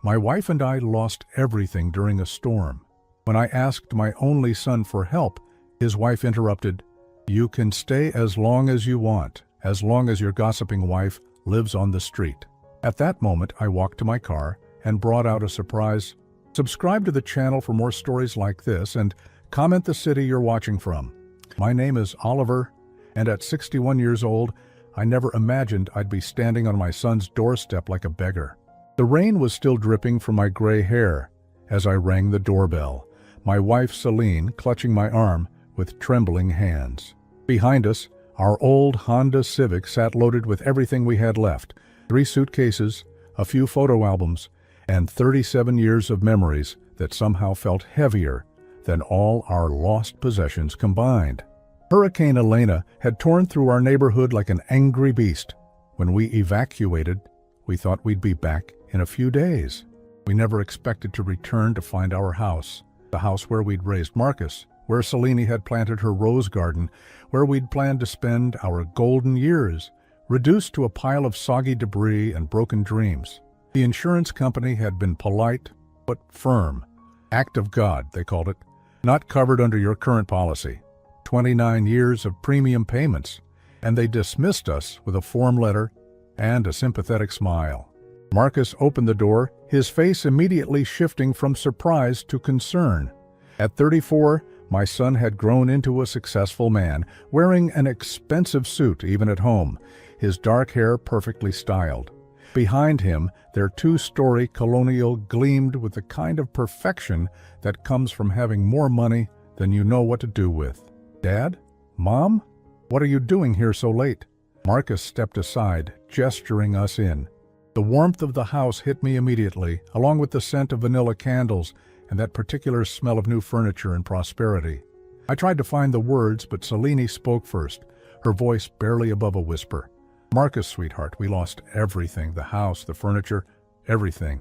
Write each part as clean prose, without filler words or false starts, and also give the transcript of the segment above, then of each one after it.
My wife and I lost everything during a storm. When I asked my only son for help, his wife interrupted, "You can stay as long as you want, as long as your gossiping wife lives on the street." At that moment, I walked to my car and brought out a surprise. Subscribe to the channel for more stories like this and comment the city you're watching from. My name is Oliver, and at 61 years old, I never imagined I'd be standing on my son's doorstep like a beggar. The rain was still dripping from my gray hair as I rang the doorbell, my wife Celine clutching my arm with trembling hands. Behind us, our old Honda Civic sat loaded with everything we had left, 3 suitcases, a few photo albums, and 37 years of memories that somehow felt heavier than all our lost possessions combined. Hurricane Elena had torn through our neighborhood like an angry beast. When we evacuated, we thought we'd be back in a few days. We never expected to return to find our house, the house where we'd raised Marcus, where Selene had planted her rose garden, where we'd planned to spend our golden years, reduced to a pile of soggy debris and broken dreams. The insurance company had been polite but firm. Act of God, they called it. Not covered under your current policy. 29 years of premium payments, and they dismissed us with a form letter and a sympathetic smile. Marcus opened the door, his face immediately shifting from surprise to concern. At 34, my son had grown into a successful man, wearing an expensive suit even at home, his dark hair perfectly styled. Behind him, their 2-story colonial gleamed with the kind of perfection that comes from having more money than you know what to do with. "Dad? Mom? What are you doing here so late?" Marcus stepped aside, gesturing us in. The warmth of the house hit me immediately, along with the scent of vanilla candles and that particular smell of new furniture and prosperity. I tried to find the words, but Selene spoke first, her voice barely above a whisper. "Marcus, sweetheart, we lost everything, the house, the furniture, everything."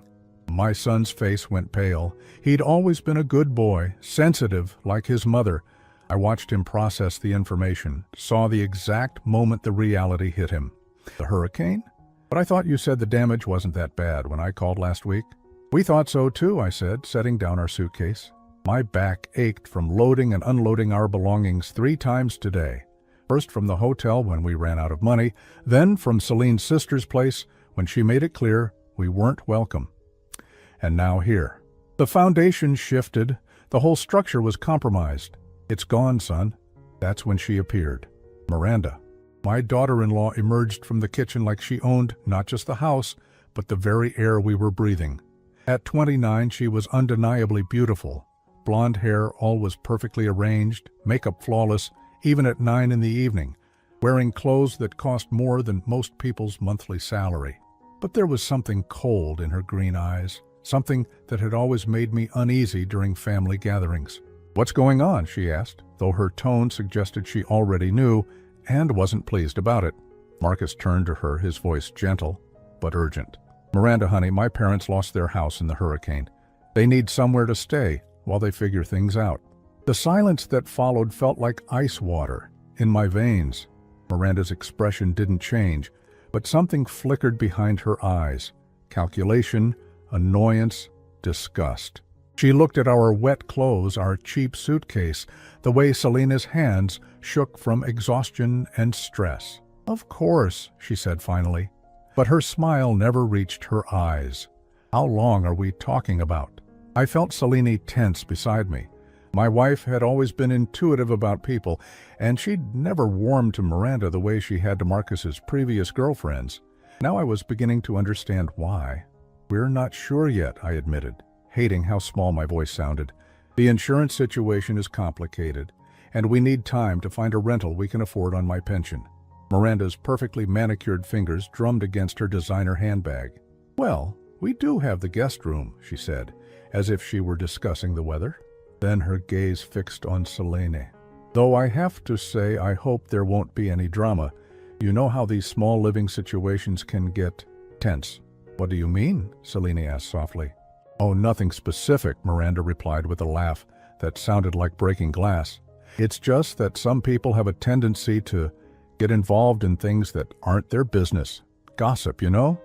My son's face went pale. He'd always been a good boy, sensitive like his mother. I watched him process the information, saw the exact moment the reality hit him. "The hurricane? But I thought you said the damage wasn't that bad when I called last week." "We thought so too," I said, setting down our suitcase. My back ached from loading and unloading our belongings 3 times today. First from the hotel when we ran out of money, then from Celine's sister's place when she made it clear we weren't welcome. And now here. The foundation shifted. The whole structure was compromised. "It's gone, son." That's when she appeared. Miranda. My daughter-in-law emerged from the kitchen like she owned not just the house, but the very air we were breathing. At 29, she was undeniably beautiful. Blonde hair always perfectly arranged, makeup flawless, even at 9 in the evening, wearing clothes that cost more than most people's monthly salary. But there was something cold in her green eyes, something that had always made me uneasy during family gatherings. "What's going on?" she asked, though her tone suggested she already knew and wasn't pleased about it. Marcus turned to her, his voice gentle but urgent. "Miranda, honey, my parents lost their house in the hurricane. They need somewhere to stay while they figure things out." The silence that followed felt like ice water in my veins. Miranda's expression didn't change, but something flickered behind her eyes. Calculation, annoyance, disgust. She looked at our wet clothes, our cheap suitcase, the way Selena's hands shook from exhaustion and stress. "Of course," she said finally, but her smile never reached her eyes. "How long are we talking about?" I felt Selene tense beside me. My wife had always been intuitive about people, and she'd never warmed to Miranda the way she had to Marcus's previous girlfriends. Now I was beginning to understand why. "We're not sure yet," I admitted, hating how small my voice sounded. "The insurance situation is complicated, and we need time to find a rental we can afford on my pension." Miranda's perfectly manicured fingers drummed against her designer handbag. "Well, we do have the guest room," she said, as if she were discussing the weather. Then her gaze fixed on Selene. "Though I have to say I hope there won't be any drama. You know how these small living situations can get tense." "What do you mean?" Selene asked softly. "Oh, nothing specific," Miranda replied with a laugh that sounded like breaking glass. "It's just that some people have a tendency to get involved in things that aren't their business. Gossip, you know?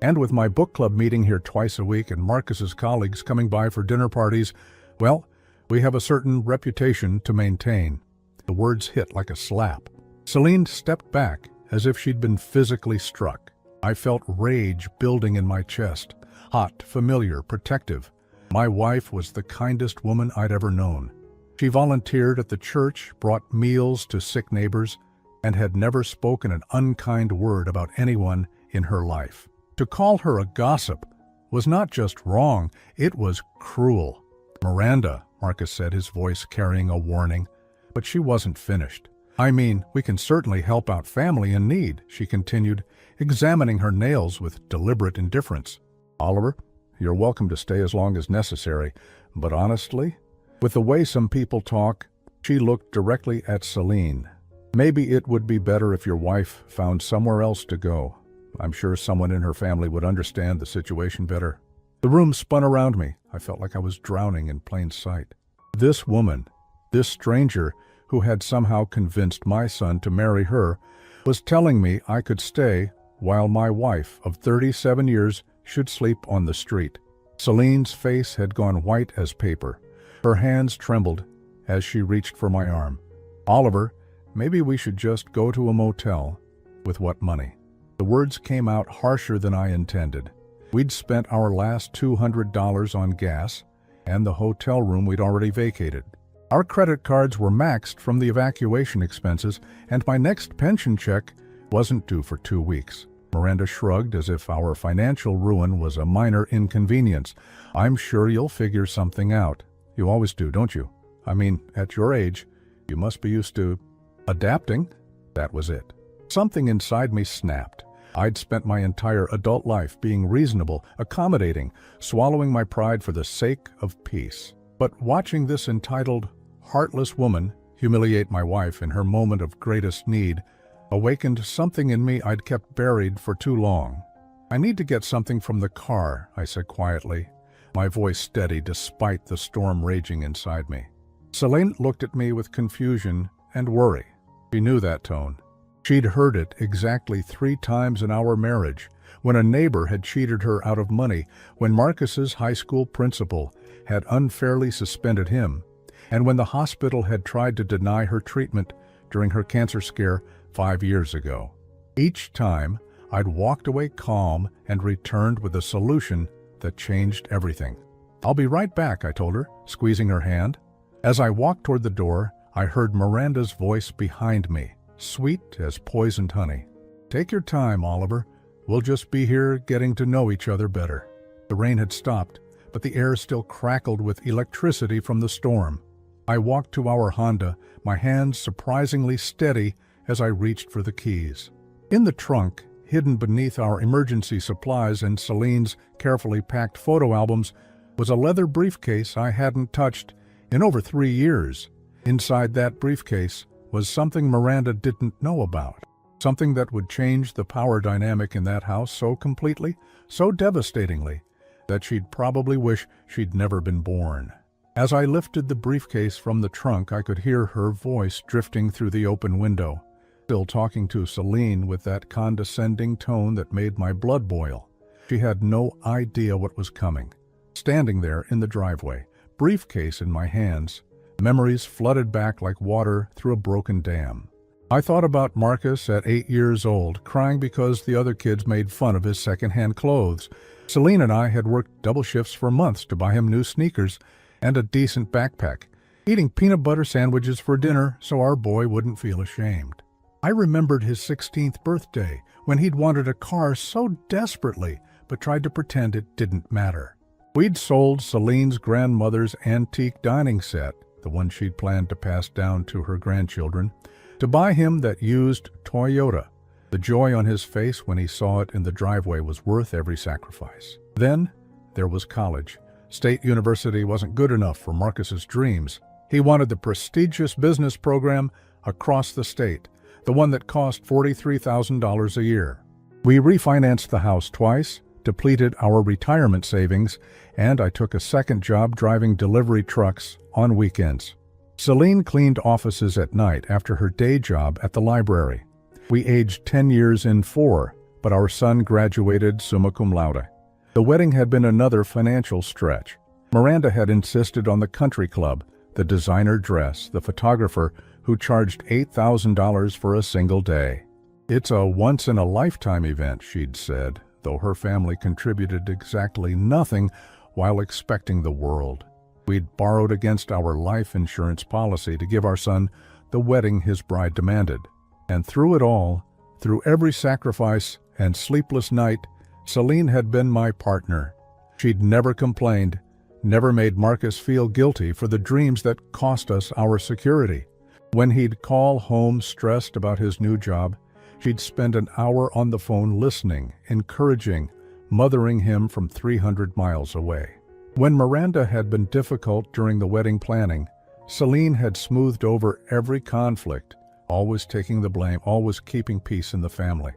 And with my book club meeting here twice a week and Marcus's colleagues coming by for dinner parties, well, we have a certain reputation to maintain. The words hit like a slap. Celine stepped back as if she'd been physically struck. I felt rage building in my chest. Hot, familiar, protective. My wife was the kindest woman I'd ever known. She volunteered at the church, brought meals to sick neighbors, and had never spoken an unkind word about anyone in her life. To call her a gossip was not just wrong, it was cruel. "Miranda," Marcus said, his voice carrying a warning. But she wasn't finished. "I mean, we can certainly help out family in need," she continued, examining her nails with deliberate indifference. "Oliver, you're welcome to stay as long as necessary, but honestly," with the way some people talk, she looked directly at Celine. "Maybe it would be better if your wife found somewhere else to go. I'm sure someone in her family would understand the situation better." The room spun around me. I felt like I was drowning in plain sight. This woman, this stranger who had somehow convinced my son to marry her, was telling me I could stay while my wife of 37 years should sleep on the street. Celine's face had gone white as paper. Her hands trembled as she reached for my arm. "Oliver, maybe we should just go to a motel." "With what money?" The words came out harsher than I intended. We'd spent our last $200 on gas and the hotel room we'd already vacated. Our credit cards were maxed from the evacuation expenses, and my next pension check wasn't due for 2 weeks. Miranda shrugged as if our financial ruin was a minor inconvenience. "I'm sure you'll figure something out. You always do, don't you? I mean, at your age, you must be used to adapting." That was it. Something inside me snapped. I'd spent my entire adult life being reasonable, accommodating, swallowing my pride for the sake of peace. But watching this entitled, heartless woman humiliate my wife in her moment of greatest need awakened something in me I'd kept buried for too long. "I need to get something from the car," I said quietly, my voice steady despite the storm raging inside me. Celine looked at me with confusion and worry. She knew that tone. She'd heard it exactly 3 times in our marriage, when a neighbor had cheated her out of money, when Marcus's high school principal had unfairly suspended him, and when the hospital had tried to deny her treatment during her cancer scare 5 years ago. Each time, I'd walked away calm and returned with a solution that changed everything. "I'll be right back," I told her, squeezing her hand. As I walked toward the door, I heard Miranda's voice behind me, sweet as poisoned honey. "Take your time, Oliver. We'll just be here getting to know each other better." The rain had stopped, but the air still crackled with electricity from the storm. I walked to our Honda, my hands surprisingly steady as I reached for the keys. In the trunk, hidden beneath our emergency supplies and Celine's carefully packed photo albums, was a leather briefcase I hadn't touched in over 3 years. Inside that briefcase was something Miranda didn't know about, something that would change the power dynamic in that house so completely, so devastatingly, that she'd probably wish she'd never been born. As I lifted the briefcase from the trunk, I could hear her voice drifting through the open window, still talking to Celine with that condescending tone that made my blood boil. She had no idea what was coming. Standing there in the driveway, briefcase in my hands, memories flooded back like water through a broken dam. I thought about Marcus at 8 years old, crying because the other kids made fun of his second-hand clothes. Celine and I had worked double shifts for months to buy him new sneakers and a decent backpack, eating peanut butter sandwiches for dinner so our boy wouldn't feel ashamed. I remembered his 16th birthday, when he'd wanted a car so desperately, but tried to pretend it didn't matter. We'd sold Celine's grandmother's antique dining set, the one she'd planned to pass down to her grandchildren, to buy him that used Toyota. The joy on his face when he saw it in the driveway was worth every sacrifice. Then there was college. State University wasn't good enough for Marcus's dreams. He wanted the prestigious business program across the state, the one that cost $43,000 a year. We refinanced the house twice, depleted our retirement savings, and I took a second job driving delivery trucks on weekends. Celine cleaned offices at night after her day job at the library. We aged 10 years in 4, but our son graduated summa cum laude. The wedding had been another financial stretch. Miranda had insisted on the country club, the designer dress, the photographer who charged $8,000 for a single day. It's a once-in-a-lifetime event, she'd said, though her family contributed exactly nothing while expecting the world. We'd borrowed against our life insurance policy to give our son the wedding his bride demanded. And through it all, through every sacrifice and sleepless night, Celine had been my partner. She'd never complained, never made Marcus feel guilty for the dreams that cost us our security. When he'd call home stressed about his new job, she'd spend an hour on the phone listening, encouraging, mothering him from 300 miles away. When Miranda had been difficult during the wedding planning, Celine had smoothed over every conflict, always taking the blame, always keeping peace in the family.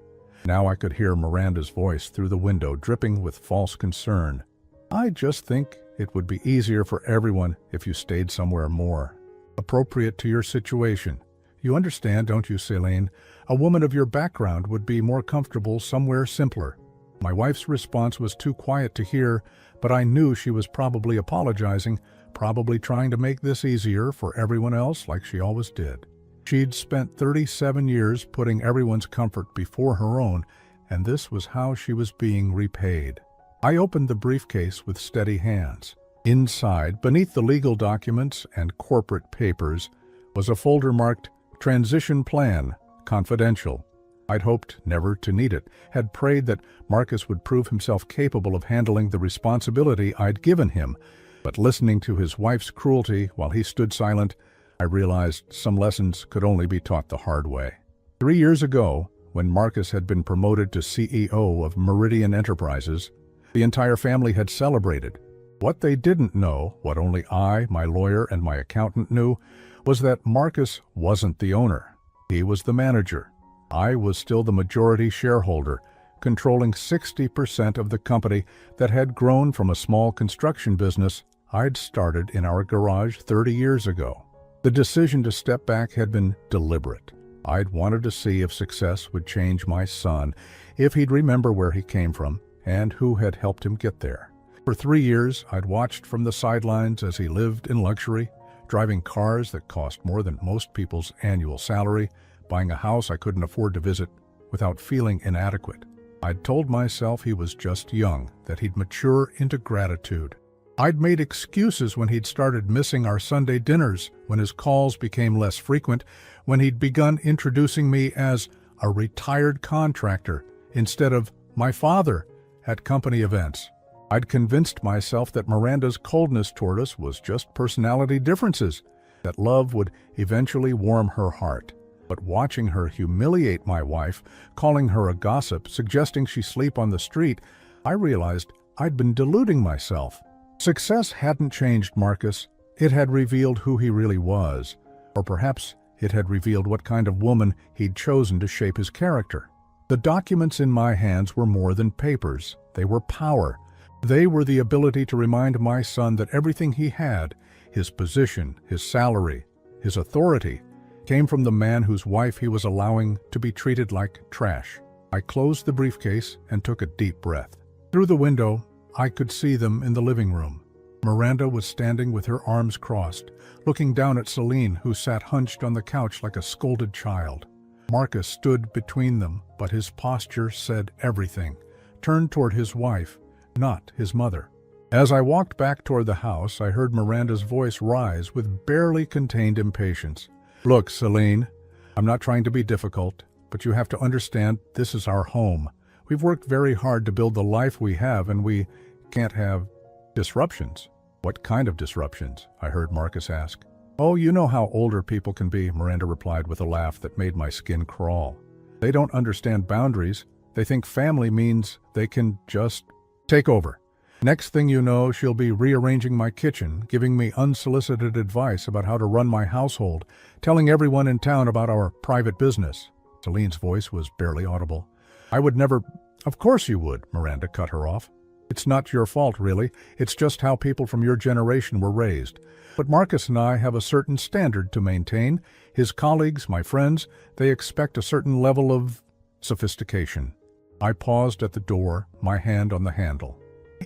Now I could hear Miranda's voice through the window, dripping with false concern. "I just think it would be easier for everyone if you stayed somewhere more appropriate to your situation. You understand, don't you, Celine? A woman of your background would be more comfortable somewhere simpler." My wife's response was too quiet to hear, but I knew she was probably apologizing, probably trying to make this easier for everyone else like she always did. She'd spent 37 years putting everyone's comfort before her own, and this was how she was being repaid. I opened the briefcase with steady hands. Inside, beneath the legal documents and corporate papers, was a folder marked Transition Plan, Confidential. I'd hoped never to need it, had prayed that Marcus would prove himself capable of handling the responsibility I'd given him, but listening to his wife's cruelty while he stood silent, I realized some lessons could only be taught the hard way. 3 years ago, when Marcus had been promoted to CEO of Meridian Enterprises, the entire family had celebrated. What they didn't know, what only I, my lawyer, and my accountant knew, was that Marcus wasn't the owner. He was the manager. I was still the majority shareholder, controlling 60% of the company that had grown from a small construction business I'd started in our garage 30 years ago. The decision to step back had been deliberate. I'd wanted to see if success would change my son, if he'd remember where he came from and who had helped him get there. For 3 years, I'd watched from the sidelines as he lived in luxury, driving cars that cost more than most people's annual salary, buying a house I couldn't afford to visit without feeling inadequate. I'd told myself he was just young, that he'd mature into gratitude. I'd made excuses when he'd started missing our Sunday dinners, when his calls became less frequent, when he'd begun introducing me as a retired contractor instead of my father at company events. I'd convinced myself that Miranda's coldness toward us was just personality differences, that love would eventually warm her heart. But watching her humiliate my wife, calling her a gossip, suggesting she sleep on the street, I realized I'd been deluding myself. Success hadn't changed Marcus. It had revealed who he really was. Or perhaps it had revealed what kind of woman he'd chosen to shape his character. The documents in my hands were more than papers. They were power. They were the ability to remind my son that everything he had, his position, his salary, his authority, came from the man whose wife he was allowing to be treated like trash. I closed the briefcase and took a deep breath. Through the window, I could see them in the living room. Miranda was standing with her arms crossed, looking down at Celine, who sat hunched on the couch like a scolded child. Marcus stood between them, but his posture said everything, turned toward his wife, not his mother. As I walked back toward the house, I heard Miranda's voice rise with barely contained impatience. "Look, Celine, I'm not trying to be difficult, but you have to understand this is our home. We've worked very hard to build the life we have, and we can't have disruptions." "What kind of disruptions?" I heard Marcus ask. "Oh, you know how older people can be," Miranda replied with a laugh that made my skin crawl. "They don't understand boundaries. They think family means they can just take over. Next thing you know, she'll be rearranging my kitchen, giving me unsolicited advice about how to run my household, telling everyone in town about our private business." Celine's voice was barely audible. "I would never—" "Of course you would," Miranda cut her off. "It's not your fault, really. It's just how people from your generation were raised. But Marcus and I have a certain standard to maintain. His colleagues, my friends, they expect a certain level of sophistication." I paused at the door, my hand on the handle.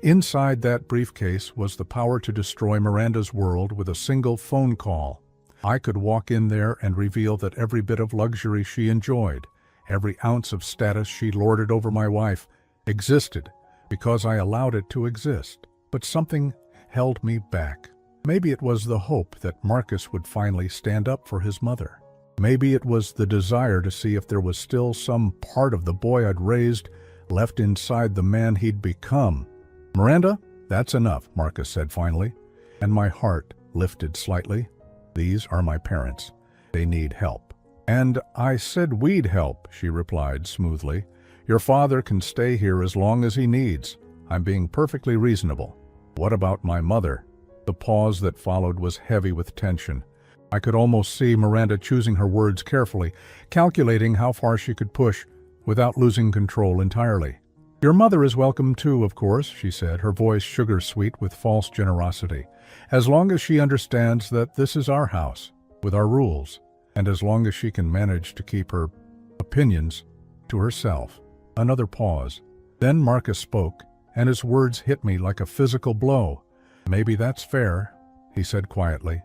Inside that briefcase was the power to destroy Miranda's world with a single phone call. I could walk in there and reveal that every bit of luxury she enjoyed, every ounce of status she lorded over my wife, existed because I allowed it to exist. But something held me back. Maybe it was the hope that Marcus would finally stand up for his mother. Maybe it was the desire to see if there was still some part of the boy I'd raised left inside the man he'd become. "Miranda, that's enough," Marcus said finally, and my heart lifted slightly. These are my parents. They need help. "And I said we'd help," she replied smoothly. "Your father can stay here as long as he needs. I'm being perfectly reasonable. What about my mother?" The pause that followed was heavy with tension. I could almost see Miranda choosing her words carefully, calculating how far she could push without losing control entirely. "Your mother is welcome too, of course," she said, her voice sugar-sweet with false generosity. "As long as she understands that this is our house, with our rules, and as long as she can manage to keep her opinions to herself." Another pause. Then Marcus spoke, and his words hit me like a physical blow. "Maybe that's fair," he said quietly.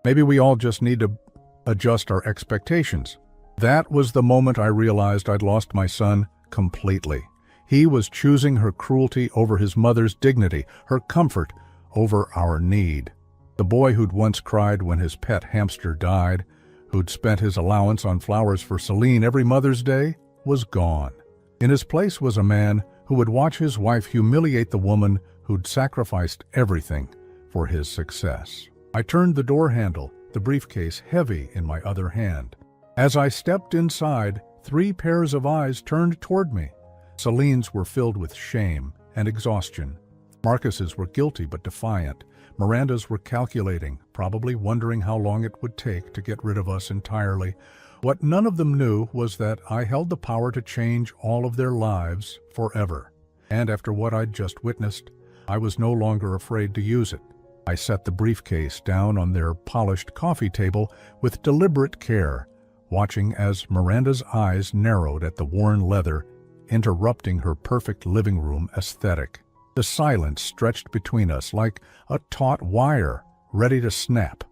"Maybe we all just need to adjust our expectations." That was the moment I realized I'd lost my son completely. He was choosing her cruelty over his mother's dignity, her comfort over our need. The boy who'd once cried when his pet hamster died, who'd spent his allowance on flowers for Celine every Mother's Day, was gone. In his place was a man who would watch his wife humiliate the woman who'd sacrificed everything for his success. I turned the door handle, the briefcase heavy in my other hand. As I stepped inside, 3 pairs of eyes turned toward me. Celine's were filled with shame and exhaustion. Marcus's were guilty but defiant. Miranda's were calculating, probably wondering how long it would take to get rid of us entirely. What none of them knew was that I held the power to change all of their lives forever. And after what I'd just witnessed, I was no longer afraid to use it. I set the briefcase down on their polished coffee table with deliberate care, watching as Miranda's eyes narrowed at the worn leather, interrupting her perfect living room aesthetic. The silence stretched between us like a taut wire, ready to snap.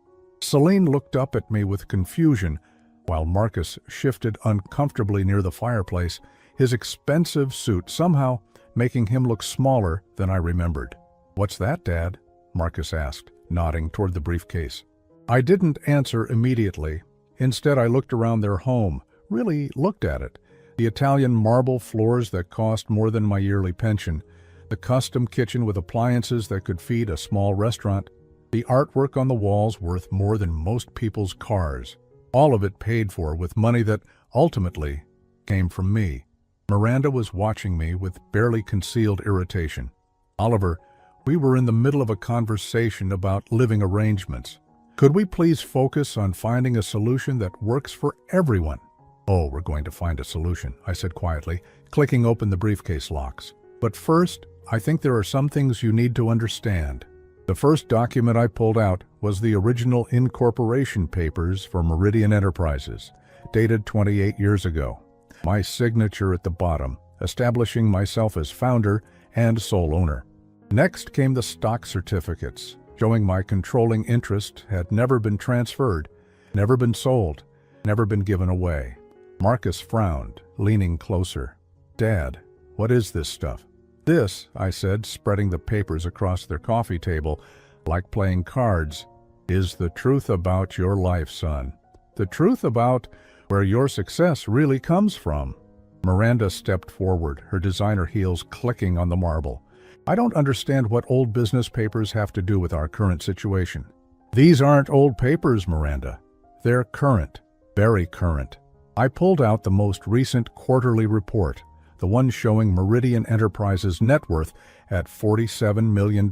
Celine looked up at me with confusion, while Marcus shifted uncomfortably near the fireplace, his expensive suit somehow making him look smaller than I remembered. "What's that, Dad?" Marcus asked, nodding toward the briefcase. I didn't answer immediately. Instead, I looked around their home, really looked at it. The Italian marble floors that cost more than my yearly pension, the custom kitchen with appliances that could feed a small restaurant, the artwork on the walls worth more than most people's cars. All of it paid for with money that, ultimately, came from me. Miranda was watching me with barely concealed irritation. "Oliver, we were in the middle of a conversation about living arrangements. Could we please focus on finding a solution that works for everyone?" "Oh, we're going to find a solution," I said quietly, clicking open the briefcase locks. "But first, I think there are some things you need to understand." The first document I pulled out was the original incorporation papers for Meridian Enterprises, dated 28 years ago. My signature at the bottom, establishing myself as founder and sole owner. Next came the stock certificates, showing my controlling interest had never been transferred, never been sold, never been given away. Marcus frowned, leaning closer. "Dad, what is this stuff?" "This," I said, spreading the papers across their coffee table, like playing cards, "is the truth about your life, son. The truth about where your success really comes from." Miranda stepped forward, her designer heels clicking on the marble. "I don't understand what old business papers have to do with our current situation." "These aren't old papers, Miranda. They're current, very current." I pulled out the most recent quarterly report, the one showing Meridian Enterprises' net worth at $47 million.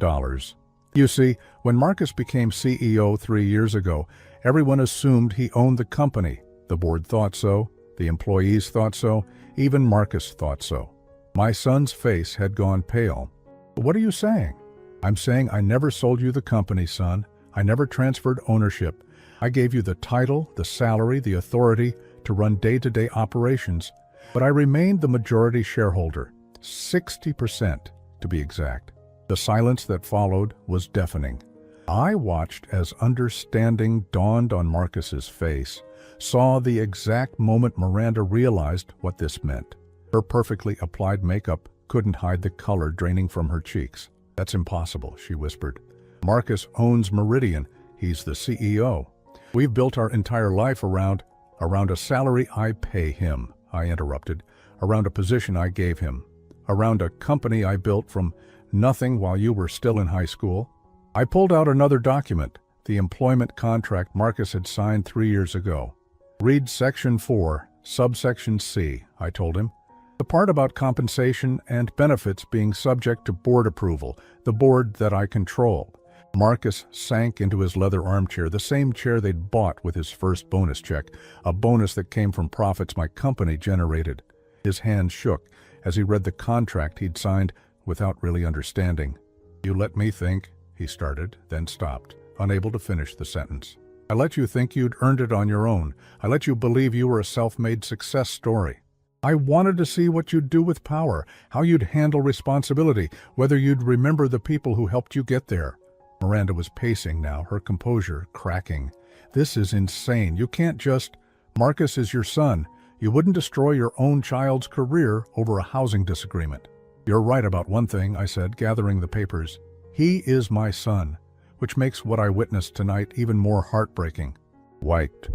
You see, when Marcus became CEO 3 years ago, everyone assumed he owned the company. The board thought so, the employees thought so, even Marcus thought so. My son's face had gone pale. "What are you saying?" "I'm saying I never sold you the company, son. I never transferred ownership. I gave you the title, the salary, the authority to run day-to-day operations. But I remained the majority shareholder, 60% to be exact. The silence that followed was deafening. I watched as understanding dawned on Marcus's face, saw the exact moment Miranda realized what this meant. Her perfectly applied makeup couldn't hide the color draining from her cheeks. "That's impossible," she whispered. "Marcus owns Meridian. He's the CEO. We've built our entire life around a salary I pay him," I interrupted, "around a position I gave him, around a company I built from nothing while you were still in high school." I pulled out another document, the employment contract Marcus had signed 3 years ago. "Read Section 4, subsection C," I told him. "The part about compensation and benefits being subject to board approval, the board that I control." Marcus sank into his leather armchair, the same chair they'd bought with his first bonus check, a bonus that came from profits my company generated. His hand shook as he read the contract he'd signed without really understanding. "You let me think," he started, then stopped, unable to finish the sentence. "I let you think you'd earned it on your own. I let you believe you were a self-made success story. I wanted to see what you'd do with power, how you'd handle responsibility, whether you'd remember the people who helped you get there." Miranda was pacing now, her composure cracking. "This is insane. You can't just... Marcus is your son. You wouldn't destroy your own child's career over a housing disagreement." "You're right about one thing," I said, gathering the papers. "He is my son, which makes what I witnessed tonight even more heartbreaking." Wiped.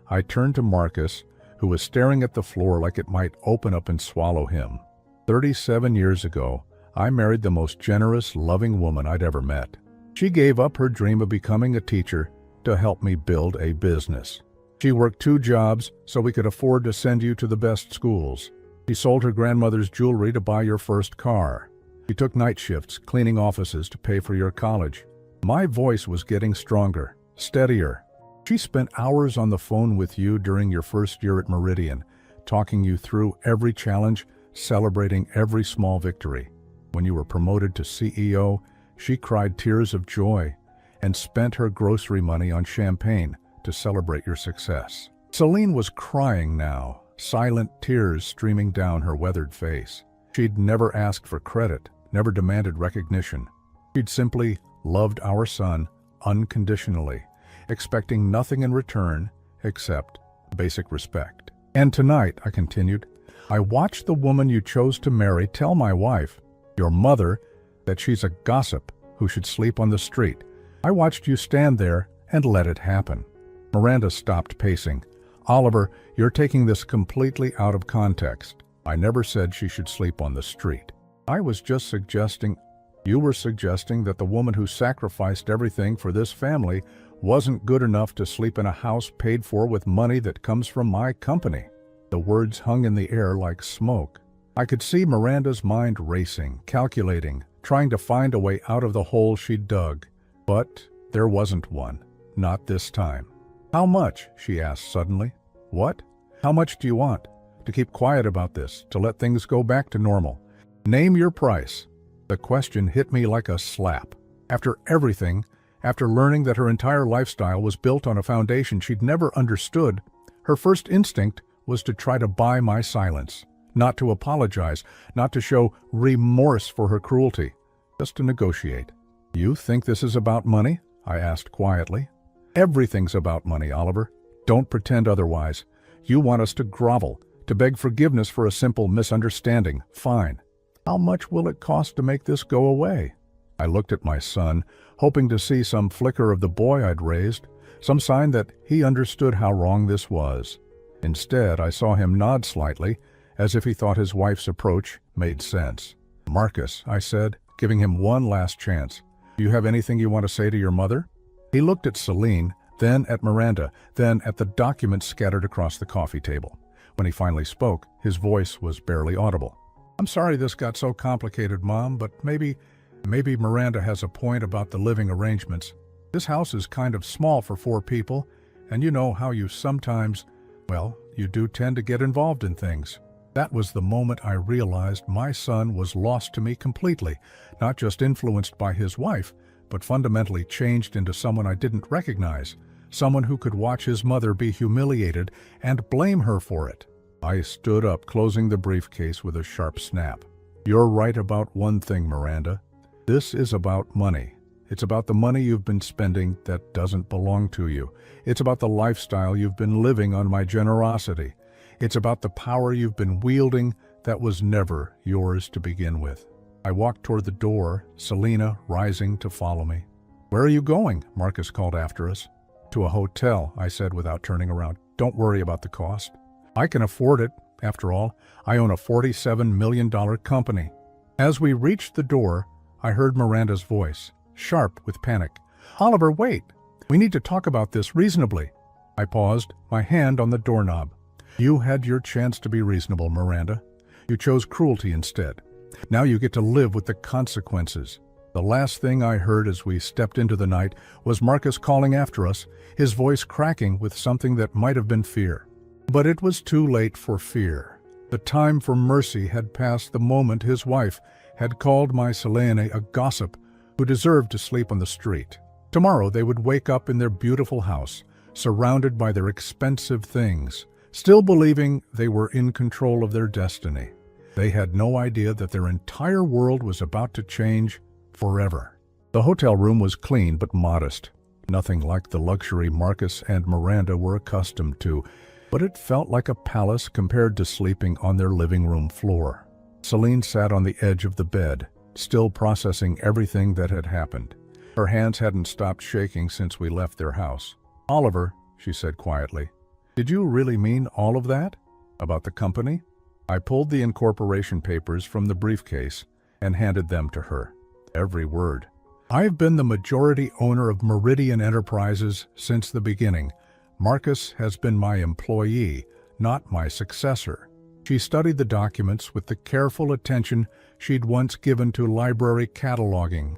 I turned to Marcus, who was staring at the floor like it might open up and swallow him. 37 years ago, I married the most generous, loving woman I'd ever met. She gave up her dream of becoming a teacher to help me build a business. She worked 2 jobs so we could afford to send you to the best schools. She sold her grandmother's jewelry to buy your first car. She took night shifts cleaning offices to pay for your college. My voice was getting stronger, steadier. She spent hours on the phone with you during your first year at Meridian, talking you through every challenge, celebrating every small victory. When you were promoted to CEO, she cried tears of joy and spent her grocery money on champagne to celebrate your success. Celine was crying now, silent tears streaming down her weathered face. She'd never asked for credit, never demanded recognition. She'd simply loved our son unconditionally, expecting nothing in return except basic respect. "And tonight," I continued, "I watched the woman you chose to marry tell my wife, your mother, that she's a gossip who should sleep on the street. I watched you stand there and let it happen." Miranda stopped pacing. "Oliver, you're taking this completely out of context. I never said she should sleep on the street. I was just suggesting..." "You were suggesting that the woman who sacrificed everything for this family wasn't good enough to sleep in a house paid for with money that comes from my company." The words hung in the air like smoke. I could see Miranda's mind racing, calculating, trying to find a way out of the hole she'd dug. But there wasn't one. Not this time. "How much?" she asked suddenly. "What? How much do you want? To keep quiet about this, to let things go back to normal? Name your price." The question hit me like a slap. After everything, after learning that her entire lifestyle was built on a foundation she'd never understood, her first instinct was to try to buy my silence. Not to apologize, not to show remorse for her cruelty, just to negotiate. "You think this is about money?" I asked quietly. "Everything's about money, Oliver. Don't pretend otherwise. You want us to grovel, to beg forgiveness for a simple misunderstanding. Fine. How much will it cost to make this go away?" I looked at my son, hoping to see some flicker of the boy I'd raised, some sign that he understood how wrong this was. Instead, I saw him nod slightly, as if he thought his wife's approach made sense. "Marcus," I said, giving him one last chance, "do you have anything you want to say to your mother?" He looked at Celine, then at Miranda, then at the documents scattered across the coffee table. When he finally spoke, his voice was barely audible. "I'm sorry this got so complicated, Mom, but maybe Miranda has a point about the living arrangements. This house is kind of small for 4 people, and you know how you sometimes, well, you do tend to get involved in things." That was the moment I realized my son was lost to me completely, not just influenced by his wife, but fundamentally changed into someone I didn't recognize, someone who could watch his mother be humiliated and blame her for it. I stood up, closing the briefcase with a sharp snap. You're right about one thing, Miranda. This is about money. It's about the money you've been spending that doesn't belong to you. It's about the lifestyle you've been living on my generosity. It's about the power you've been wielding that was never yours to begin with. I walked toward the door, Selena rising to follow me. Where are you going? Marcus called after us. To a hotel, I said without turning around. Don't worry about the cost. I can afford it. After all, I own a $47 million company. As we reached the door, I heard Miranda's voice, sharp with panic. Oliver, wait. We need to talk about this reasonably. I paused, my hand on the doorknob. You had your chance to be reasonable, Miranda. You chose cruelty instead. Now you get to live with the consequences. The last thing I heard as we stepped into the night was Marcus calling after us, his voice cracking with something that might have been fear. But it was too late for fear. The time for mercy had passed the moment his wife had called my Selene a gossip who deserved to sleep on the street. Tomorrow they would wake up in their beautiful house, surrounded by their expensive things, still believing they were in control of their destiny. They had no idea that their entire world was about to change forever. The hotel room was clean but modest, nothing like the luxury Marcus and Miranda were accustomed to, but it felt like a palace compared to sleeping on their living room floor. Celine sat on the edge of the bed, still processing everything that had happened. Her hands hadn't stopped shaking since we left their house. Oliver, she said quietly, did you really mean all of that? About the company? I pulled the incorporation papers from the briefcase and handed them to her. Every word. I've been the majority owner of Meridian Enterprises since the beginning. Marcus has been my employee, not my successor. She studied the documents with the careful attention she'd once given to library cataloging.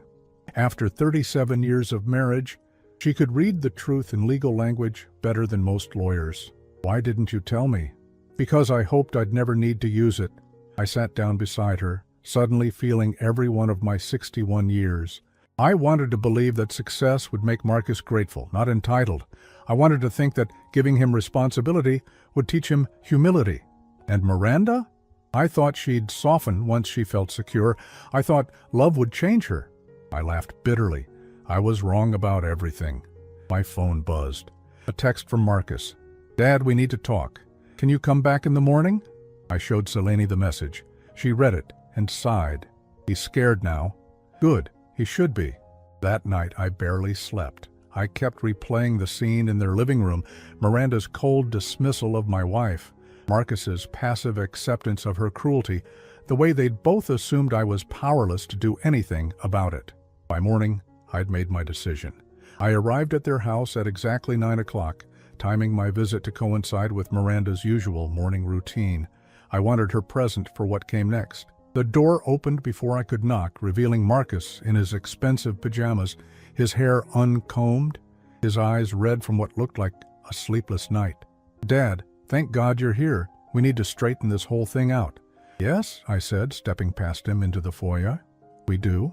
After 37 years of marriage, she could read the truth in legal language better than most lawyers. Why didn't you tell me? Because I hoped I'd never need to use it. I sat down beside her, suddenly feeling every one of my 61 years. I wanted to believe that success would make Marcus grateful, not entitled. I wanted to think that giving him responsibility would teach him humility. And Miranda? I thought she'd soften once she felt secure. I thought love would change her. I laughed bitterly. I was wrong about everything. My phone buzzed. A text from Marcus. Dad, we need to talk. Can you come back in the morning? I showed Selene the message. She read it and sighed. He's scared now. Good, he should be. That night I barely slept. I kept replaying the scene in their living room, Miranda's cold dismissal of my wife, Marcus's passive acceptance of her cruelty, the way they'd both assumed I was powerless to do anything about it. By morning, I'd made my decision. I arrived at their house at exactly 9 o'clock, timing my visit to coincide with Miranda's usual morning routine. I wanted her present for what came next. The door opened before I could knock, revealing Marcus in his expensive pajamas, his hair uncombed, his eyes red from what looked like a sleepless night. Dad, thank God you're here. We need to straighten this whole thing out. Yes, I said, stepping past him into the foyer. We do.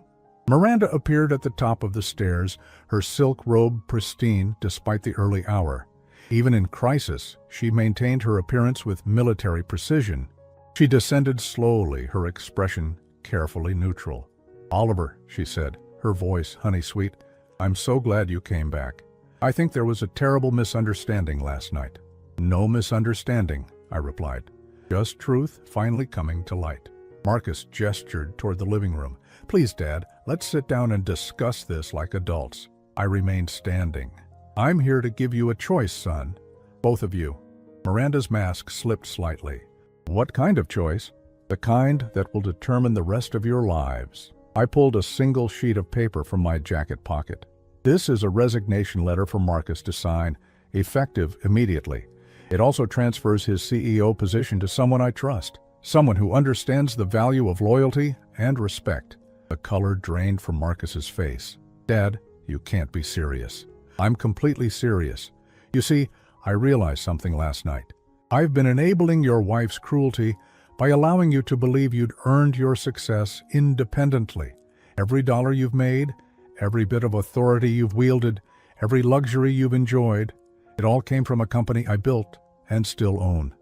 Miranda appeared at the top of the stairs, her silk robe pristine despite the early hour. Even in crisis, she maintained her appearance with military precision. She descended slowly, her expression carefully neutral. Oliver, she said, her voice honey-sweet, I'm so glad you came back. I think there was a terrible misunderstanding last night. No misunderstanding, I replied. Just truth finally coming to light. Marcus gestured toward the living room. Please, Dad, let's sit down and discuss this like adults. I remained standing. I'm here to give you a choice, son. Both of you. Miranda's mask slipped slightly. What kind of choice? The kind that will determine the rest of your lives. I pulled a single sheet of paper from my jacket pocket. This is a resignation letter for Marcus to sign, effective immediately. It also transfers his CEO position to someone I trust, someone who understands the value of loyalty and respect. The color drained from Marcus's face. Dad, you can't be serious. I'm completely serious. You see, I realized something last night. I've been enabling your wife's cruelty by allowing you to believe you'd earned your success independently. Every dollar you've made, every bit of authority you've wielded, every luxury you've enjoyed, it all came from a company I built and still own.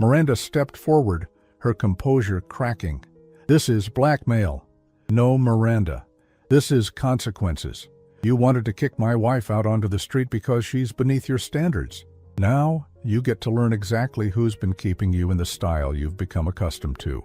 Miranda stepped forward, her composure cracking. "This is blackmail." "No, Miranda. This is consequences. You wanted to kick my wife out onto the street because she's beneath your standards. Now, you get to learn exactly who's been keeping you in the style you've become accustomed to."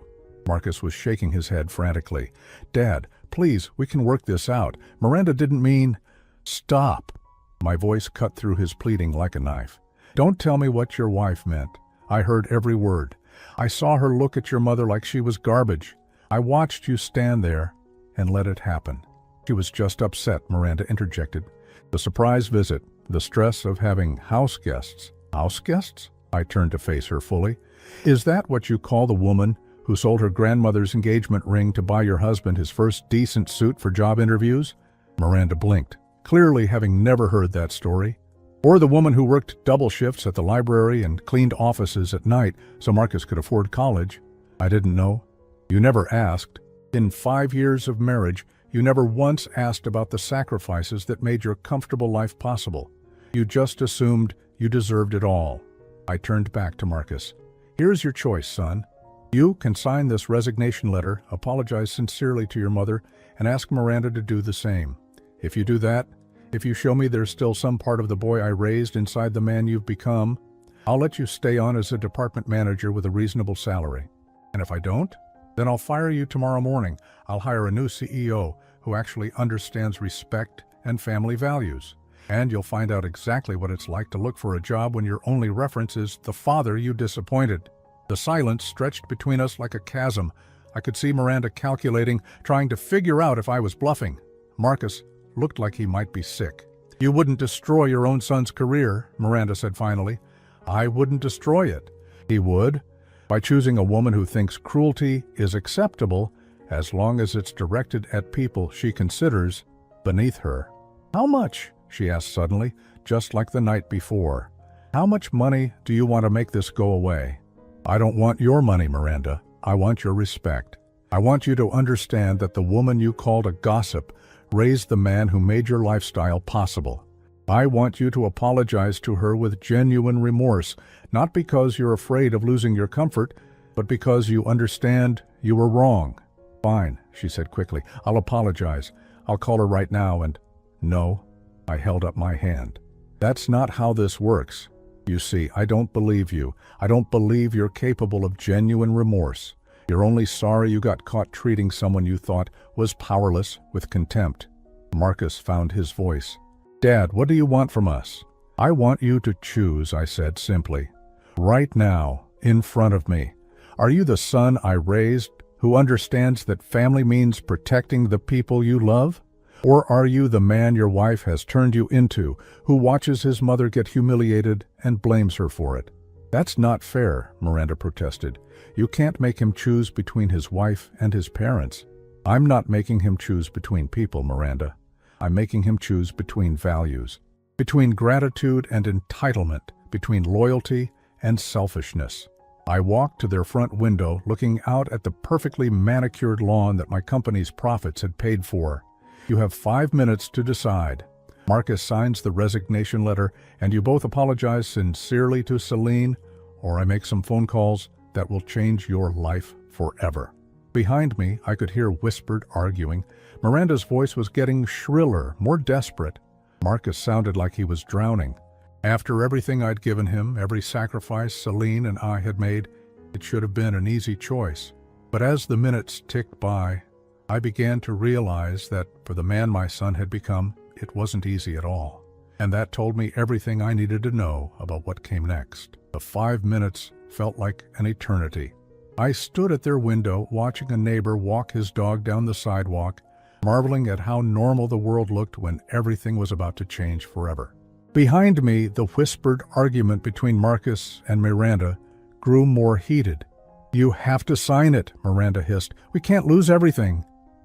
Marcus was shaking his head frantically. "Dad, please, we can work this out. Miranda didn't mean—" "Stop!" My voice cut through his pleading like a knife. "Don't tell me what your wife meant. I heard every word. I saw her look at your mother like she was garbage. I watched you stand there and let it happen." "She was just upset," Miranda interjected. "The surprise visit, the stress of having house guests." "House guests?" I turned to face her fully. "Is that what you call the woman who sold her grandmother's engagement ring to buy your husband his first decent suit for job interviews?" Miranda blinked, clearly having never heard that story. "Or the woman who worked double shifts at the library and cleaned offices at night so Marcus could afford college?" "I didn't know." "You never asked. In 5 years of marriage, you never once asked about the sacrifices that made your comfortable life possible. You just assumed you deserved it all." I turned back to Marcus. "Here's your choice, son. You can sign this resignation letter, apologize sincerely to your mother, and ask Miranda to do the same. If you do that, if you show me there's still some part of the boy I raised inside the man you've become, I'll let you stay on as a department manager with a reasonable salary. And if I don't, then I'll fire you tomorrow morning. I'll hire a new CEO who actually understands respect and family values. And you'll find out exactly what it's like to look for a job when your only reference is the father you disappointed." The silence stretched between us like a chasm. I could see Miranda calculating, trying to figure out if I was bluffing. Marcus looked like he might be sick. "You wouldn't destroy your own son's career," Miranda said finally. "I wouldn't destroy it." "He would, by choosing a woman who thinks cruelty is acceptable as long as it's directed at people she considers beneath her." "How much?" she asked suddenly, just like the night before. "How much money do you want to make this go away?" "I don't want your money, Miranda. I want your respect. I want you to understand that the woman you called a gossip raised the man who made your lifestyle possible. I want you to apologize to her with genuine remorse, not because you're afraid of losing your comfort, but because you understand you were wrong." "Fine," she said quickly. "I'll apologize. I'll call her right now and—" "No." I held up my hand. "That's not how this works. You see, I don't believe you. I don't believe you're capable of genuine remorse. You're only sorry you got caught treating someone you thought was powerless with contempt." Marcus found his voice. "Dad, what do you want from us?" "I want you to choose," I said simply. "Right now, in front of me. Are you the son I raised who understands that family means protecting the people you love? Or are you the man your wife has turned you into, who watches his mother get humiliated and blames her for it?" "That's not fair," Miranda protested. "You can't make him choose between his wife and his parents." "I'm not making him choose between people, Miranda. I'm making him choose between values. Between gratitude and entitlement, between loyalty and selfishness." I walked to their front window, looking out at the perfectly manicured lawn that my company's profits had paid for. "You have 5 minutes to decide. Marcus signs the resignation letter, and you both apologize sincerely to Celine, or I make some phone calls that will change your life forever." Behind me, I could hear whispered arguing. Miranda's voice was getting shriller, more desperate. Marcus sounded like he was drowning. After everything I'd given him, every sacrifice Celine and I had made, it should have been an easy choice. But as the minutes ticked by, I began to realize that for the man my son had become, it wasn't easy at all. And that told me everything I needed to know about what came next. The 5 minutes felt like an eternity. I stood at their window, watching a neighbor walk his dog down the sidewalk, marveling at how normal the world looked when everything was about to change forever. Behind me, the whispered argument between Marcus and Miranda grew more heated. "You have to sign it," Miranda hissed. "We can't lose everything."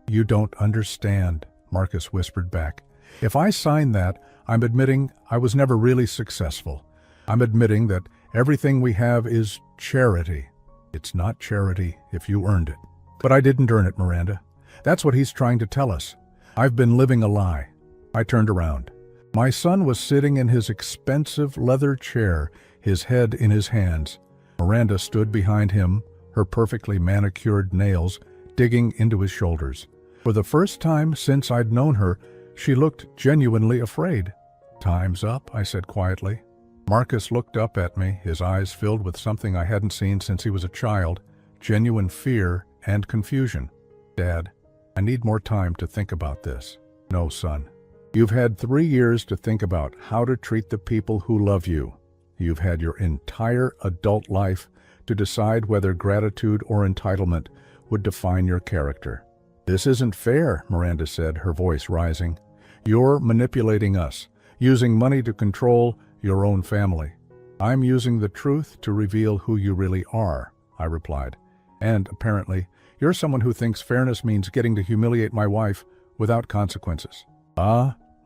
"You don't understand," Marcus whispered back. "If I sign that, I'm admitting I was never really successful. I'm admitting that everything we have is charity. It's not charity if you earned it." "But I didn't earn it, Miranda. That's what he's trying to tell us. I've been living a lie." I turned around. My son was sitting in his expensive leather chair, his head in his hands. Miranda stood behind him, her perfectly manicured nails digging into his shoulders. For the first time since I'd known her, she looked genuinely afraid. "Time's up," I said quietly. Marcus looked up at me, his eyes filled with something I hadn't seen since he was a child, genuine fear and confusion. "Dad, I need more time to think about this." "No, son. You've had 3 years to think about how to treat the people who love you. You've had your entire adult life to decide whether gratitude or entitlement would define your character." "This isn't fair," Miranda said, her voice rising. "You're manipulating us, using money to control your own family." "I'm using the truth to reveal who you really are," I replied. "And apparently, you're someone who thinks fairness means getting to humiliate my wife without consequences."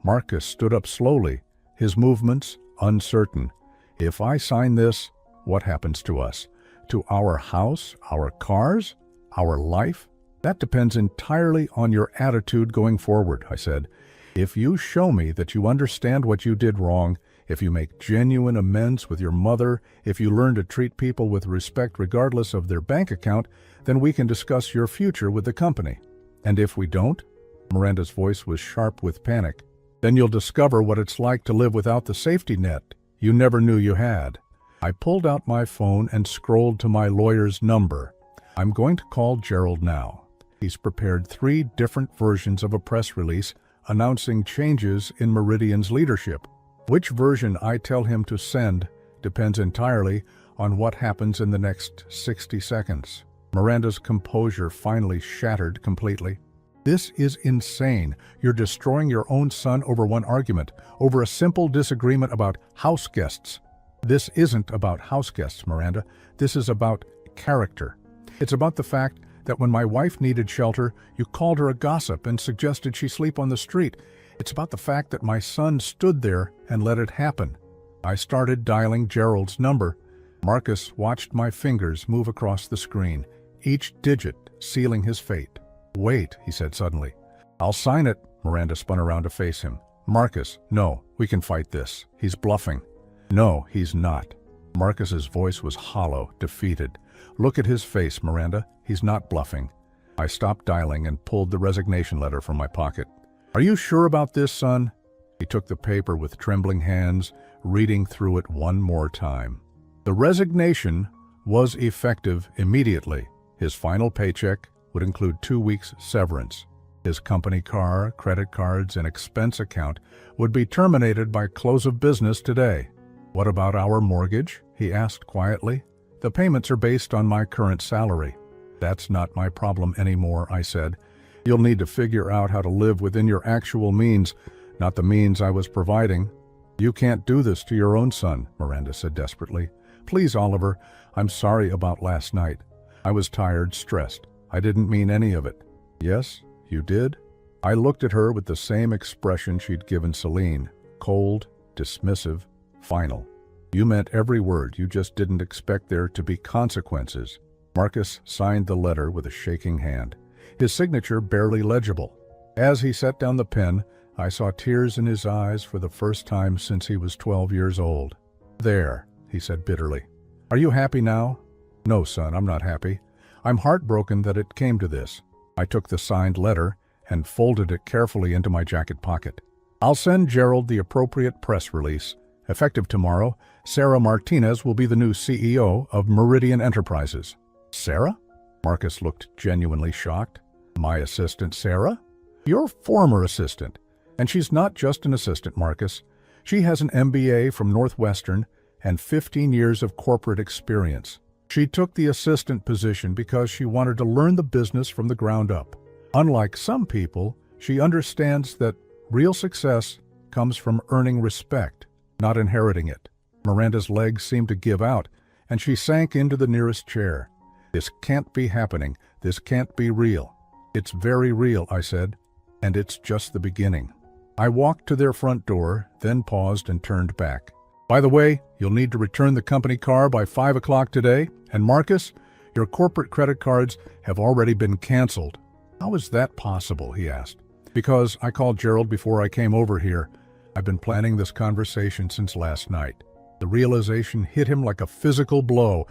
Marcus stood up slowly, his movements uncertain. "If I sign this, what happens to us? To our house, our cars, our life? That depends entirely on your attitude going forward," I said. "If you show me that you understand what you did wrong, if you make genuine amends with your mother, if you learn to treat people with respect regardless of their bank account, then we can discuss your future with the company. And if we don't," Miranda's voice was sharp with panic, "then you'll discover what it's like to live without the safety net you never knew you had." I pulled out my phone and scrolled to my lawyer's number. "I'm going to call Gerald now. He's prepared 3 different versions of a press release announcing changes in Meridian's leadership. Which version I tell him to send depends entirely on what happens in the next 60 seconds. Miranda's composure finally shattered completely. "This is insane. You're destroying your own son over one argument, over a simple disagreement about house guests." "This isn't about house guests, Miranda. This is about character. It's about the fact that when my wife needed shelter, you called her a gossip and suggested she sleep on the street. It's about the fact that my son stood there and let it happen." I started dialing Gerald's number. Marcus watched my fingers move across the screen, each digit sealing his fate. "Wait," he said suddenly. "I'll sign it." Miranda spun around to face him. "Marcus, no, we can fight this. He's bluffing." "No, he's not." Marcus's voice was hollow, defeated. "Look at his face, Miranda. He's not bluffing." I stopped dialing and pulled the resignation letter from my pocket. "Are you sure about this, son?" He took the paper with trembling hands, reading through it one more time. The resignation was effective immediately. His final paycheck would include 2 weeks' severance. His company car, credit cards, and expense account would be terminated by close of business today. "What about our mortgage?" he asked quietly. "The payments are based on my current salary." "That's not my problem anymore," I said. "You'll need to figure out how to live within your actual means, not the means I was providing." "You can't do this to your own son," Miranda said desperately. "Please, Oliver, I'm sorry about last night. I was tired, stressed. I didn't mean any of it." "Yes, you did?" I looked at her with the same expression she'd given Celine, cold, dismissive, final. "You meant every word, you just didn't expect there to be consequences." Marcus signed the letter with a shaking hand, his signature barely legible. As he set down the pen, I saw tears in his eyes for the first time since he was 12 years old. "There," he said bitterly. "Are you happy now?" "No, son, I'm not happy. I'm heartbroken that it came to this." I took the signed letter and folded it carefully into my jacket pocket. "I'll send Gerald the appropriate press release. Effective tomorrow, Sarah Martinez will be the new CEO of Meridian Enterprises." "Sarah?" Marcus looked genuinely shocked. "My assistant, Sarah?" "Your former assistant. And she's not just an assistant, Marcus. She has an MBA from Northwestern and 15 years of corporate experience. She took the assistant position because she wanted to learn the business from the ground up. Unlike some people, she understands that real success comes from earning respect, not inheriting it." Miranda's legs seemed to give out, and she sank into the nearest chair. "This can't be happening. This can't be real." "It's very real," I said, "and it's just the beginning." I walked to their front door, then paused and turned back. "By the way, you'll need to return the company car by 5 o'clock today, and Marcus, your corporate credit cards have already been canceled." "How is that possible?" he asked. "Because I called Gerald before I came over here. I've been planning this conversation since last night." The realization hit him like a physical blow.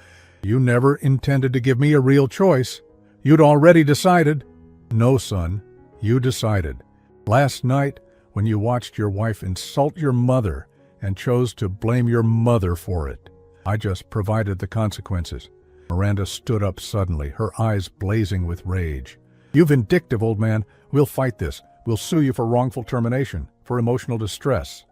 You never intended to give me a real choice. You'd already decided. No, son, you decided. Last night, when you watched your wife insult your mother and chose to blame your mother for it. I just provided the consequences. Miranda stood up suddenly, her eyes blazing with rage. You vindictive old man, we'll fight this. We'll sue you for wrongful termination, for emotional distress.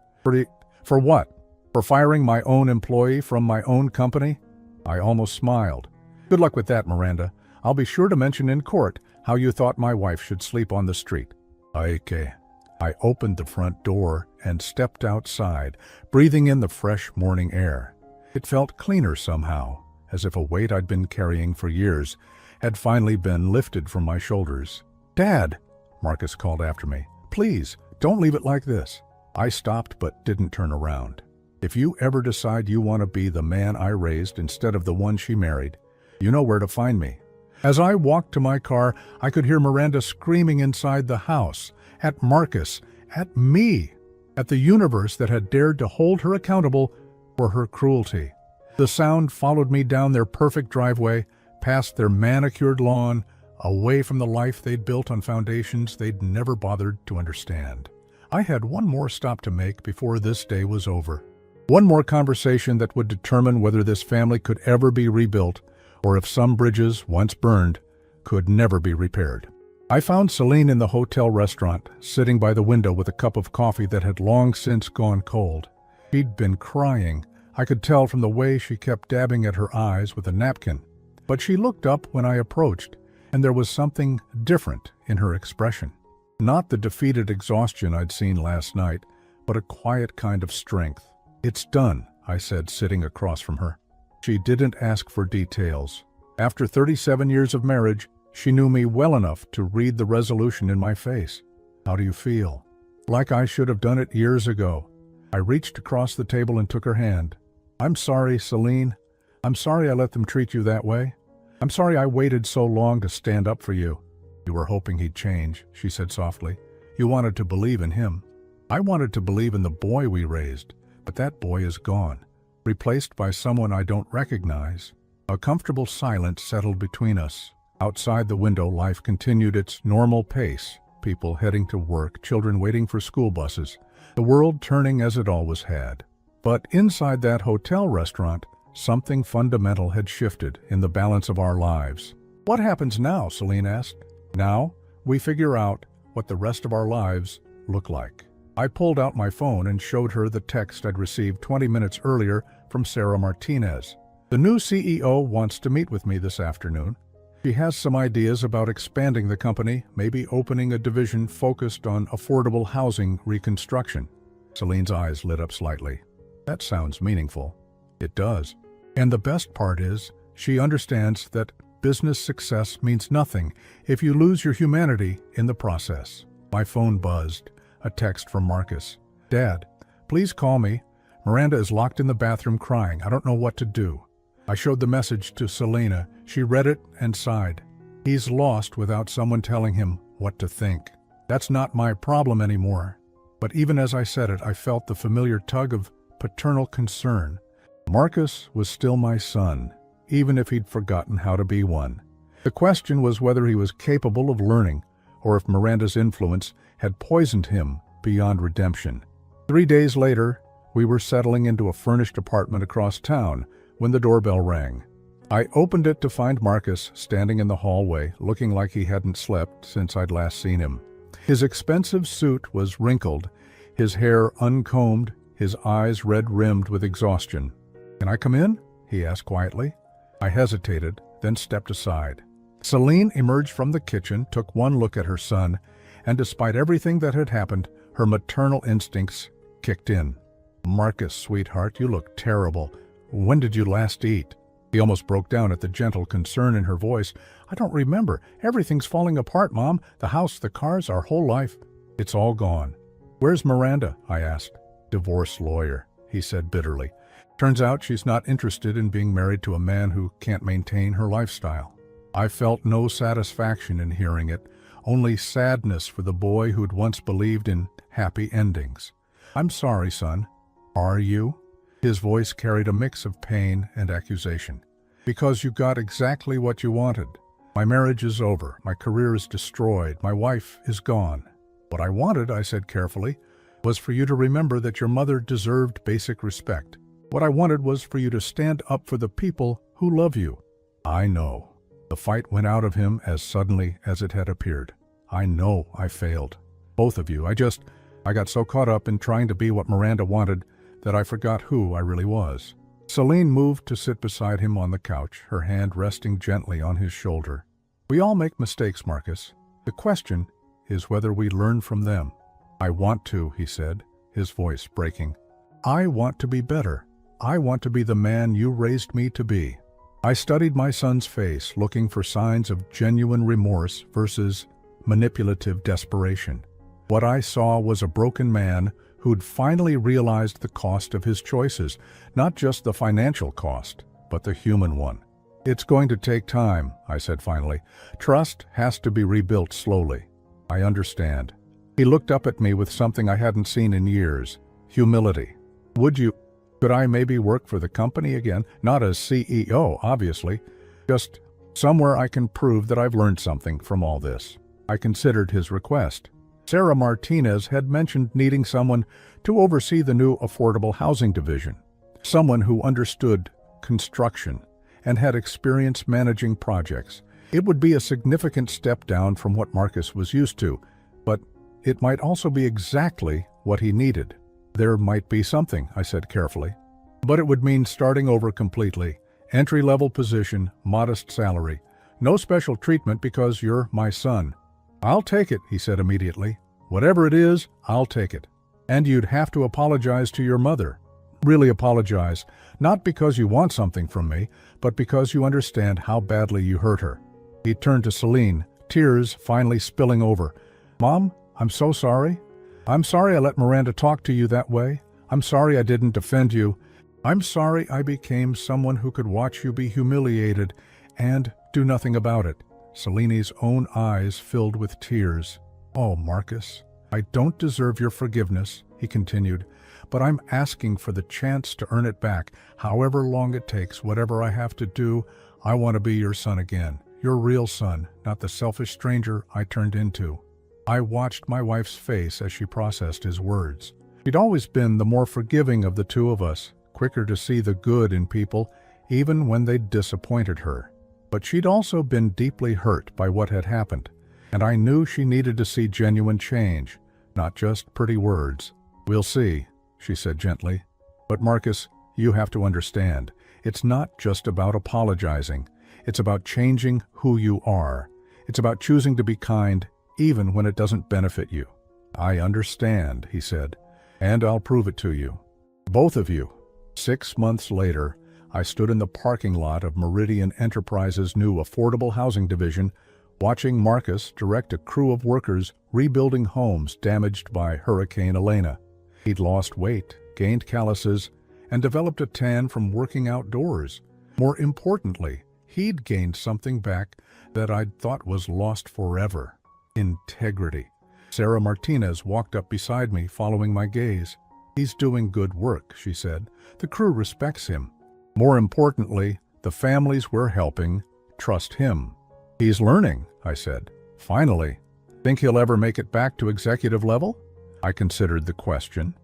For what? For firing my own employee from my own company? I almost smiled. Good luck with that, Miranda. I'll be sure to mention in court how you thought my wife should sleep on the street. Okay. I opened the front door and stepped outside, breathing in the fresh morning air. It felt cleaner somehow, as if a weight I'd been carrying for years had finally been lifted from my shoulders. Dad, Marcus called after me. Please, don't leave it like this. I stopped but didn't turn around. If you ever decide you want to be the man I raised instead of the one she married, you know where to find me. As I walked to my car, I could hear Miranda screaming inside the house, at Marcus, at me, at the universe that had dared to hold her accountable for her cruelty. The sound followed me down their perfect driveway, past their manicured lawn, away from the life they'd built on foundations they'd never bothered to understand. I had one more stop to make before this day was over. One more conversation that would determine whether this family could ever be rebuilt, or if some bridges, once burned, could never be repaired. I found Celine in the hotel restaurant, sitting by the window with a cup of coffee that had long since gone cold. She'd been crying. I could tell from the way she kept dabbing at her eyes with a napkin. But she looked up when I approached, and there was something different in her expression. Not the defeated exhaustion I'd seen last night, but a quiet kind of strength. It's done, I said, sitting across from her. She didn't ask for details. After 37 years of marriage, she knew me well enough to read the resolution in my face. How do you feel? Like I should have done it years ago. I reached across the table and took her hand. I'm sorry, Celine. I'm sorry I let them treat you that way. I'm sorry I waited so long to stand up for you. You were hoping he'd change, she said softly. You wanted to believe in him. I wanted to believe in the boy we raised, but that boy is gone, replaced by someone I don't recognize. A comfortable silence settled between us. Outside the window, life continued its normal pace. People heading to work, children waiting for school buses, the world turning as it always had. But inside that hotel restaurant, something fundamental had shifted in the balance of our lives. What happens now? Celine asked. Now, we figure out what the rest of our lives look like. I pulled out my phone and showed her the text I'd received 20 minutes earlier from Sarah Martinez. The new CEO wants to meet with me this afternoon. She has some ideas about expanding the company, maybe opening a division focused on affordable housing reconstruction. Celine's eyes lit up slightly. That sounds meaningful. It does. And the best part is, she understands that business success means nothing if you lose your humanity in the process. My phone buzzed. A text from Marcus. Dad, please call me. Miranda is locked in the bathroom crying. I don't know what to do. I showed the message to Selena. She read it and sighed. He's lost without someone telling him what to think. That's not my problem anymore. But even as I said it, I felt the familiar tug of paternal concern. Marcus was still my son, even if he'd forgotten how to be one. The question was whether he was capable of learning, or if Miranda's influence had poisoned him beyond redemption. 3 days later, we were settling into a furnished apartment across town when the doorbell rang. I opened it to find Marcus standing in the hallway, looking like he hadn't slept since I'd last seen him. His expensive suit was wrinkled, his hair uncombed, his eyes red-rimmed with exhaustion. Can I come in? He asked quietly. I hesitated, then stepped aside. Celine emerged from the kitchen, took one look at her son, and despite everything that had happened, her maternal instincts kicked in. Marcus, sweetheart, you look terrible. When did you last eat? He almost broke down at the gentle concern in her voice. I don't remember. Everything's falling apart, Mom. The house, the cars, our whole life. It's all gone. Where's Miranda? I asked. Divorce lawyer, he said bitterly. Turns out she's not interested in being married to a man who can't maintain her lifestyle. I felt no satisfaction in hearing it, only sadness for the boy who'd once believed in happy endings. I'm sorry, son. Are you? His voice carried a mix of pain and accusation. Because you got exactly what you wanted. My marriage is over. My career is destroyed. My wife is gone. What I wanted, I said carefully, was for you to remember that your mother deserved basic respect. What I wanted was for you to stand up for the people who love you. I know. The fight went out of him as suddenly as it had appeared. I know I failed. Both of you. I got so caught up in trying to be what Miranda wanted that I forgot who I really was. Celine moved to sit beside him on the couch, her hand resting gently on his shoulder. We all make mistakes, Marcus. The question is whether we learn from them. I want to, he said, his voice breaking. I want to be better. I want to be the man you raised me to be. I studied my son's face, looking for signs of genuine remorse versus manipulative desperation. What I saw was a broken man who'd finally realized the cost of his choices, not just the financial cost, but the human one. It's going to take time, I said finally. Trust has to be rebuilt slowly. I understand. He looked up at me with something I hadn't seen in years. Humility. Could I maybe work for the company again? Not as CEO, obviously. Just somewhere I can prove that I've learned something from all this. I considered his request. Sarah Martinez had mentioned needing someone to oversee the new affordable housing division. Someone who understood construction and had experience managing projects. It would be a significant step down from what Marcus was used to, but it might also be exactly what he needed. There might be something, I said carefully. But it would mean starting over completely. Entry-level position, modest salary. No special treatment because you're my son. I'll take it, he said immediately. Whatever it is, I'll take it. And you'd have to apologize to your mother. Really apologize. Not because you want something from me, but because you understand how badly you hurt her. He turned to Celine, tears finally spilling over. Mom, I'm so sorry. I'm sorry I let Miranda talk to you that way. I'm sorry I didn't defend you. I'm sorry I became someone who could watch you be humiliated and do nothing about it. Celine's own eyes filled with tears. Oh, Marcus, I don't deserve your forgiveness, he continued, but I'm asking for the chance to earn it back, however long it takes, whatever I have to do. I want to be your son again, your real son, not the selfish stranger I turned into. I watched my wife's face as she processed his words. She'd always been the more forgiving of the two of us, quicker to see the good in people, even when they'd disappointed her. But she'd also been deeply hurt by what had happened, and I knew she needed to see genuine change, not just pretty words. We'll see, she said gently. But Marcus, you have to understand, it's not just about apologizing. It's about changing who you are. It's about choosing to be kind, even when it doesn't benefit you. I understand, he said, and I'll prove it to you. Both of you. 6 months later, I stood in the parking lot of Meridian Enterprises' new affordable housing division, watching Marcus direct a crew of workers rebuilding homes damaged by Hurricane Elena. He'd lost weight, gained calluses, and developed a tan from working outdoors. More importantly, he'd gained something back that I'd thought was lost forever. Integrity. Sarah Martinez walked up beside me, following my gaze. He's doing good work, she said. The crew respects him. More importantly, the families we're helping trust him. He's learning, I said. Finally. Think he'll ever make it back to executive level? I considered the question.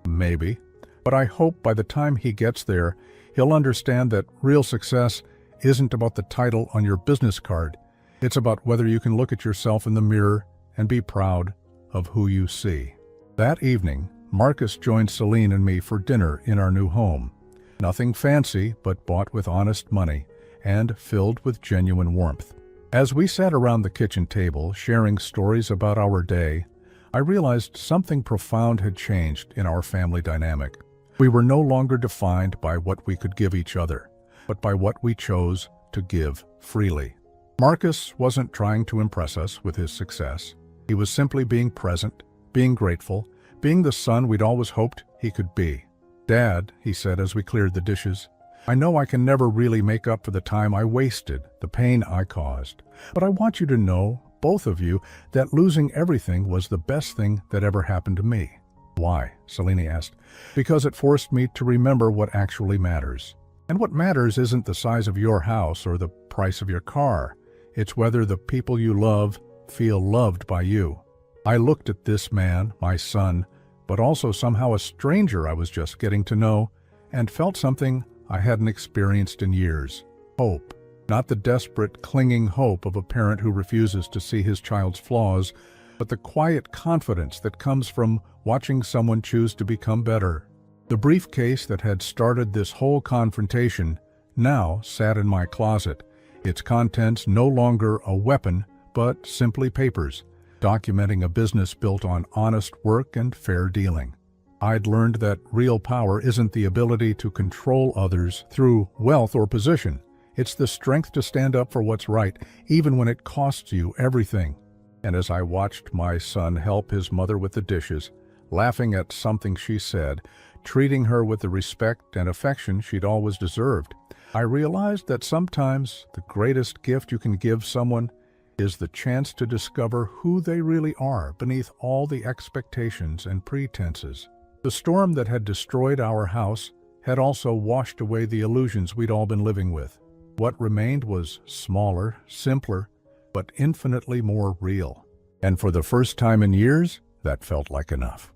Maybe. But I hope by the time he gets there, he'll understand that real success isn't about the title on your business card. It's about whether you can look at yourself in the mirror and be proud of who you see. That evening, Marcus joined Celine and me for dinner in our new home. Nothing fancy, but bought with honest money and filled with genuine warmth. As we sat around the kitchen table, sharing stories about our day, I realized something profound had changed in our family dynamic. We were no longer defined by what we could give each other, but by what we chose to give freely. Marcus wasn't trying to impress us with his success. He was simply being present, being grateful, being the son we'd always hoped he could be. Dad, he said as we cleared the dishes, I know I can never really make up for the time I wasted, the pain I caused. But I want you to know, both of you, that losing everything was the best thing that ever happened to me. Why? Celine asked. Because it forced me to remember what actually matters. And what matters isn't the size of your house or the price of your car. It's whether the people you love feel loved by you. I looked at this man, my son, but also somehow a stranger I was just getting to know, and felt something I hadn't experienced in years. Hope. Not the desperate, clinging hope of a parent who refuses to see his child's flaws, but the quiet confidence that comes from watching someone choose to become better. The briefcase that had started this whole confrontation now sat in my closet, its contents no longer a weapon, but simply papers, documenting a business built on honest work and fair dealing. I'd learned that real power isn't the ability to control others through wealth or position. It's the strength to stand up for what's right, even when it costs you everything. And as I watched my son help his mother with the dishes, laughing at something she said, treating her with the respect and affection she'd always deserved, I realized that sometimes the greatest gift you can give someone is the chance to discover who they really are beneath all the expectations and pretenses. The storm that had destroyed our house had also washed away the illusions we'd all been living with. What remained was smaller, simpler, but infinitely more real. And for the first time in years, that felt like enough.